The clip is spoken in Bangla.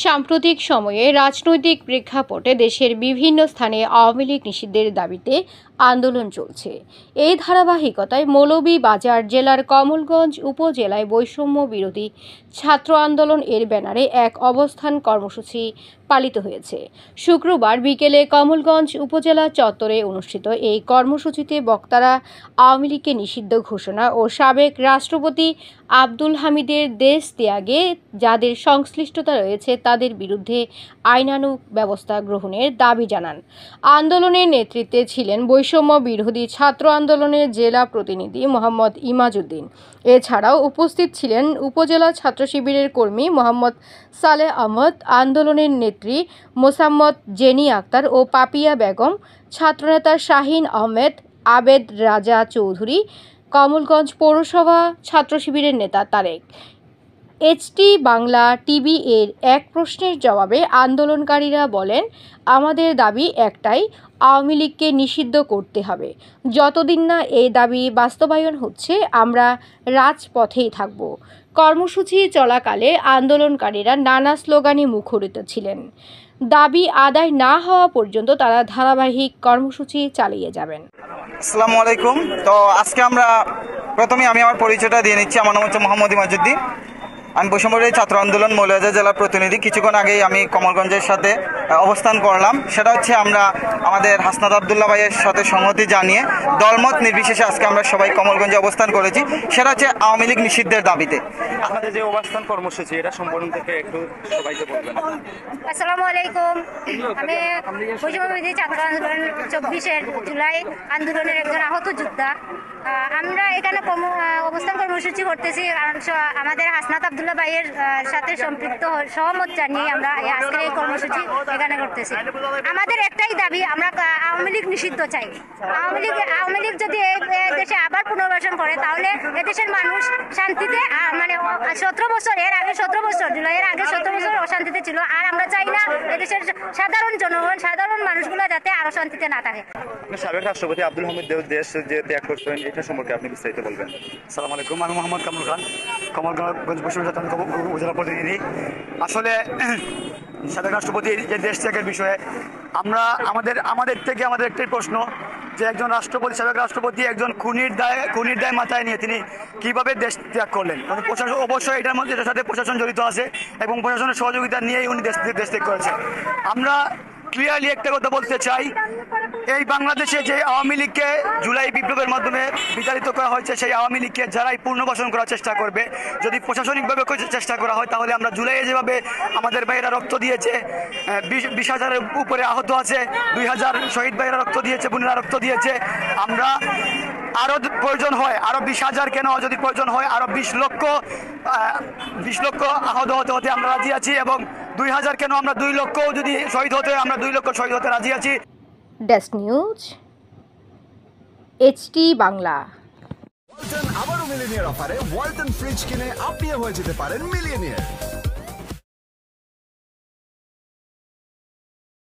সাম্প্রতিক সময়ে রাজনৈতিক প্রেক্ষাপটে দেশের বিভিন্ন স্থানে আওয়ামী লীগ নিষিদ্ধের দাবিতে আন্দোলন চলছে। এই ধারাবাহিকতায় মৌলভীবাজার জেলার কমলগঞ্জ উপজেলায় বৈষম্য বিরোধী ছাত্র আন্দোলন এর ব্যানারে এক অবস্থান কর্মসূচি পালিত হয়েছে। শুক্রবার বিকেলে কমলগঞ্জ উপজেলা চত্বরে অনুষ্ঠিত এই কর্মসূচিতে বক্তারা আওয়ামী লীগকে নিষিদ্ধ ঘোষণা ও সাবেক রাষ্ট্রপতি আব্দুল হামিদের দেশ ত্যাগে যাদের সংশ্লিষ্টতা রয়েছে তাদের বিরুদ্ধে আইনানুগ ব্যবস্থা গ্রহণের দাবি জানান। আন্দোলনের নেতৃত্বে ছিলেন বৈষম্য বিরোধী ছাত্র আন্দোলনের জেলা প্রতিনিধি মোহাম্মদ ইমাজউদ্দিন। এছাড়াও উপস্থিত ছিলেন উপজেলা ছাত্র শিবিরের কর্মী মোহাম্মদ সালেহ আহমদ, আন্দোলনের নেত্রী মোসাম্মদ জেনি আক্তার ও পাপিয়া বেগম, ছাত্রনেতা শাহিন আহমেদ, আবেদ রাজা চৌধুরী, কমলগঞ্জ পৌরসভা ছাত্র শিবিরের নেতা তারেক। এইচটি বাংলা টিভি এর এক প্রশ্নের জবাবে আন্দোলনকারীরা বলেন, আমাদের দাবি একটাই, আওয়ামী লীগকে নিষিদ্ধ করতে হবে। যতদিন না এই দাবি বাস্তবায়ন হচ্ছে আমরা রাজপথেই থাকব। কর্মসূচি চলাকালে আন্দোলনকারীরা নানা স্লোগানে মুখরিত ছিলেন। দাবি আদায় না হওয়া পর্যন্ত তারা ধারাবাহিক কর্মসূচি চালিয়ে যাবেন। আসসালামু আলাইকুম। তো আজকে আমরা প্রথমে আমি আমার পরিচয়টা দিয়ে নিচ্ছি। আমার নাম হচ্ছে মোহাম্মদ ইমাজউদ্দিন। আমি বৈষম্য বিরোধী ছাত্র আন্দোলন মৌলভীবাজার জেলার প্রতিনিধি। কিছুক্ষণ আগেই আমি কমলগঞ্জের সাথে অবস্থান করলাম। সেটা হচ্ছে আমরা আমাদের হাসনাত আবদুল্লাহ ভাইয়ের সাথে সংহতি জানিয়ে দলমত নির্বিশেষে আজকে আমরা সবাই কমলগঞ্জে অবস্থান করেছি। সেটা হচ্ছে আওয়ামী লীগ নিষিদ্ধের দাবিতে। আপনাদের যে অবস্থান কর্মসূচি এটা সম্পূর্ণ থেকে একটু সবাইকে বলবেন। আসসালামু আলাইকুম। আমি বৈষম্য বিরোধী ছাত্র আন্দোলন 24 জুলাই আন্দোলনের একজন আহত যোদ্ধা। আমরা এখানে অবস্থান কর্মসূচি করতেছি আমাদের হাসনাত আবদুল্লাহ ভাইয়ের সাথে সম্পৃক্ত সহমত জানিয়ে আমরা আজকের এই কর্মসূচি এখানে করতেছি। আমাদের একটাই দাবি, আমরা আওয়ামী লীগ নিষিদ্ধ চাই। আওয়ামী লীগ যদি দেশে আবার পুনর্বাসন করে তাহলে এদেশের মানুষ শান্তিতে, মানে 17 বছর, এর আগে 17 বছর, জুলাইয়ের আগে 17 বছর অশান্তিতে ছিল। আর আমরা চাই না এদেশের সাধারণ জনগণ, সাধারণ মানুষগুলো যাতে আরো শান্তিতে না থাকে। সাবেক রাষ্ট্রপতি আব্দুল হামিদ দেশ যে ত্যাগ করছেন এটা সম্পর্কে আপনি বিস্তারিত বলবেন। আসসালামু আলাইকুম। আমি মোহাম্মদ কামরুল খান, কমলগঞ্জ বৈষম্য উপজেলা প্রতিনিধি। আসলে সাবেক রাষ্ট্রপতির যে দেশ ত্যাগের বিষয়ে আমরা আমাদের থেকে আমাদের একটাই প্রশ্ন যে একজন রাষ্ট্রপতি, সাবেক রাষ্ট্রপতি একজন খুনির দায় মাথায় নিয়ে তিনি কিভাবে দেশ ত্যাগ করলেন। প্রশাসন অবশ্যই এটার মধ্যে এটার সাথে প্রশাসন জড়িত আছে এবং প্রশাসনের সহযোগিতা নিয়েই উনি দেশ ত্যাগ করেছেন। আমরা ক্লিয়ারলি একটা কথা বলতে চাই, এই বাংলাদেশে যে আওয়ামী লীগকে জুলাই বিপ্লবের মাধ্যমে বিতাড়িত করা হয়েছে, সেই আওয়ামী লীগকে যারাই পুনর্বাসন করার চেষ্টা করবে, যদি প্রশাসনিকভাবে চেষ্টা করা হয় তাহলে আমরা জুলাইয়ে যেভাবে আমাদের ভাইয়েরা রক্ত দিয়েছে, 20,000-এর উপরে আহত আছে, 2,000 শহীদ ভাইয়েরা রক্ত দিয়েছে, বোনেরা রক্ত দিয়েছে, আমরা আরও প্রয়োজন হয় আরও 20,000 কেন, যদি প্রয়োজন হয় আরও 20 লক্ষ আহত হতে আমরা রাজি আছি, এবং 2,000 কেন, আমরা 2 লক্ষ যদি শহীদ হতে, আমরা 2 লক্ষ শহীদ হতে রাজি আছি। Desk news, HT Bangla. Walton আবারও মিলিয়নিয়ার অফারে ওয়ালটন ফ্রিজ কিনে আপনিও হয়ে যেতে পারেন মিলিয়নিয়ার।